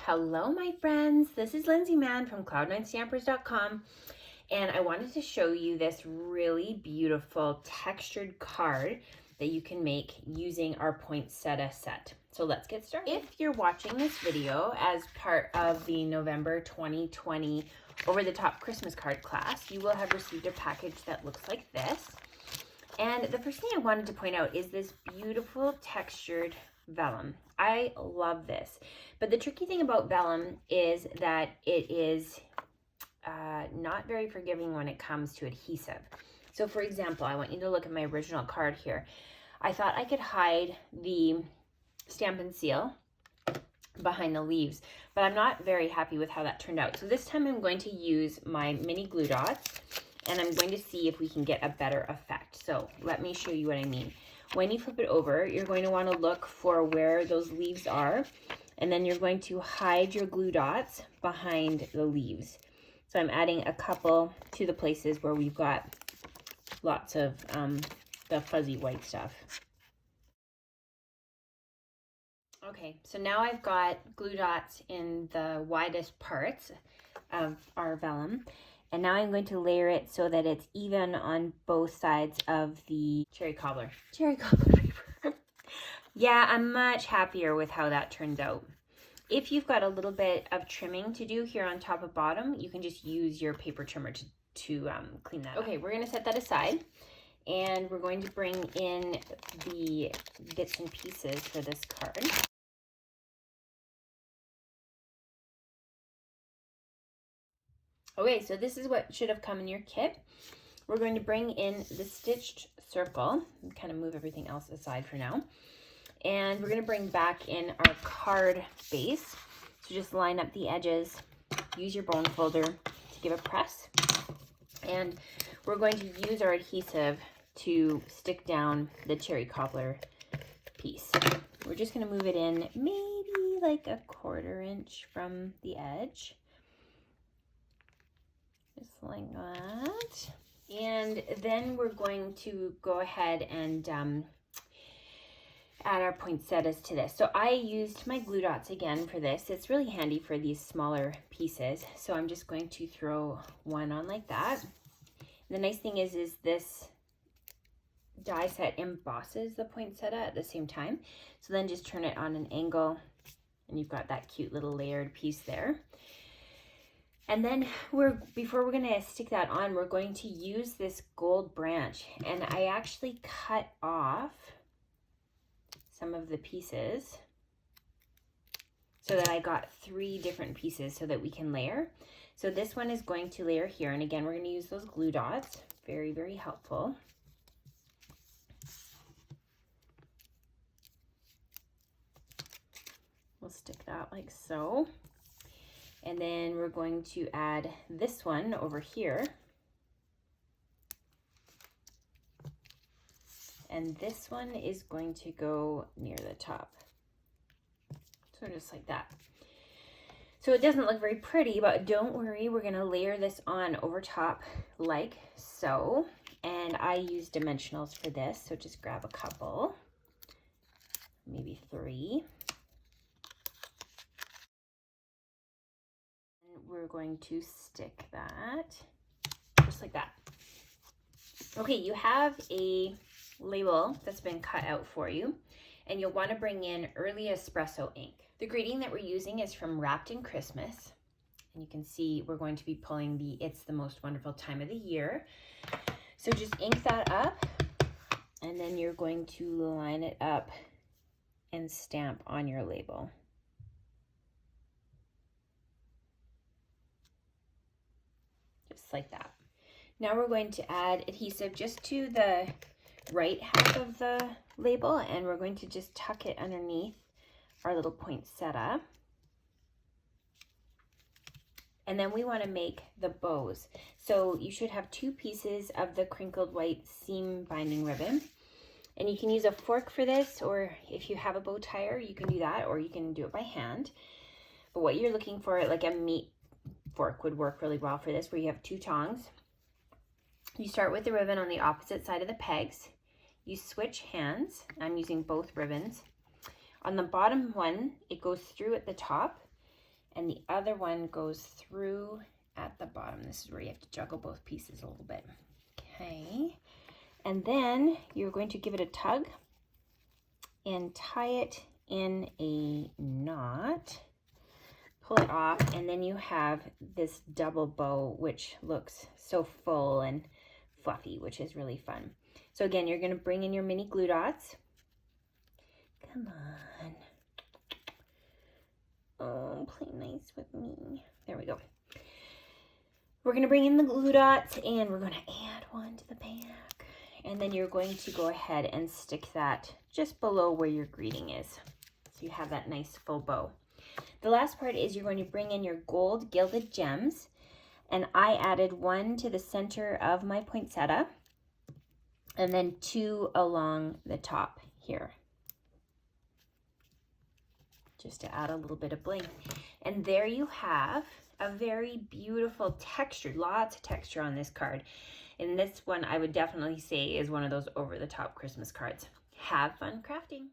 Hello, my friends. This is Lindsay Mann from cloud9stampers.com, and I wanted to show you this really beautiful textured card that you can make using our poinsettia set. So let's get started. If you're watching this video as part of the November 2020 Over the Top Christmas card class, you will have received a package that looks like this. And the first thing I wanted to point out is this beautiful textured vellum. I love this, but the tricky thing about vellum is that it is not very forgiving when it comes to adhesive. So for example, I want you to look at my original card here. I thought I could hide the stamp and seal behind the leaves, but I'm not very happy with how that turned out. So this time I'm going to use my mini glue dots, and I'm going to see if we can get a better effect. So let me show you what I mean. When you flip it over, you're going to want to look for where those leaves are, and then you're going to hide your glue dots behind the leaves. So I'm adding a couple to the places where we've got lots of the fuzzy white stuff. Okay, so now I've got glue dots in the widest parts of our vellum. And now I'm going to layer it so that it's even on both sides of the cherry cobbler paper. Yeah, I'm much happier with how that turns out. If you've got a little bit of trimming to do here on top and bottom, you can just use your paper trimmer to clean that up. Okay, we're going to set that aside, and we're going to bring in the bits and pieces for this card. Okay, so this is what should have come in your kit. We're going to bring in the stitched circle and kind of move everything else aside for now. And we're going to bring back in our card base. So just line up the edges, use your bone folder to give a press. And we're going to use our adhesive to stick down the cherry cobbler piece. We're just going to move it in maybe like a 1/4 inch from the edge. Just like that. And then we're going to go ahead and add our poinsettias to this. So I used my glue dots again for this. It's really handy for these smaller pieces. So I'm just going to throw one on like that. And the nice thing is this die set embosses the poinsettia at the same time. So then just turn it on an angle and you've got that cute little layered piece there. And then before we're going to stick that on, we're going to use this gold branch. And I actually cut off some of the pieces so that I got 3 different pieces so that we can layer. So this one is going to layer here. And again, we're going to use those glue dots. Very, very helpful. We'll stick that like so. And then we're going to add this one over here. And this one is going to go near the top. So just like that. So it doesn't look very pretty, but don't worry, we're going to layer this on over top like so. And I use dimensionals for this, so just grab a couple, maybe 3. We're going to stick that just like that. Okay, you have a label that's been cut out for you, and you'll want to bring in early espresso ink. The grading that we're using is from Wrapped in Christmas, and you can see we're going to be pulling the It's the Most Wonderful Time of the Year. So just ink that up, and then you're going to line it up and stamp on your label. Just like that. Now we're going to add adhesive just to the right half of the label, and we're going to just tuck it underneath our little poinsettia. And then we want to make the bows. So you should have 2 pieces of the crinkled white seam binding ribbon. And you can use a fork for this, or if you have a bow tire, you can do that, or you can do it by hand. But what you're looking for, like a meat fork would work really well for this, where you have 2 tongs. You start with the ribbon on the opposite side of the pegs. You switch hands. I'm using both ribbons. On the bottom one, it goes through at the top, and the other one goes through at the bottom. This is where you have to juggle both pieces a little bit. Okay, and then you're going to give it a tug and tie it in a knot. Pull it off, and then you have this double bow, which looks so full and fluffy, which is really fun. So again, you're going to bring in your mini glue dots. Come on. Oh, play nice with me. There we go. We're going to bring in the glue dots, and we're going to add one to the back. And then you're going to go ahead and stick that just below where your greeting is. So you have that nice full bow. The last part is you're going to bring in your gold gilded gems, and I added one to the center of my poinsettia and then 2 along the top here, just to add a little bit of bling. And there you have a very beautiful textured, lots of texture on this card. And this one I would definitely say is one of those over the top Christmas cards. Have fun crafting.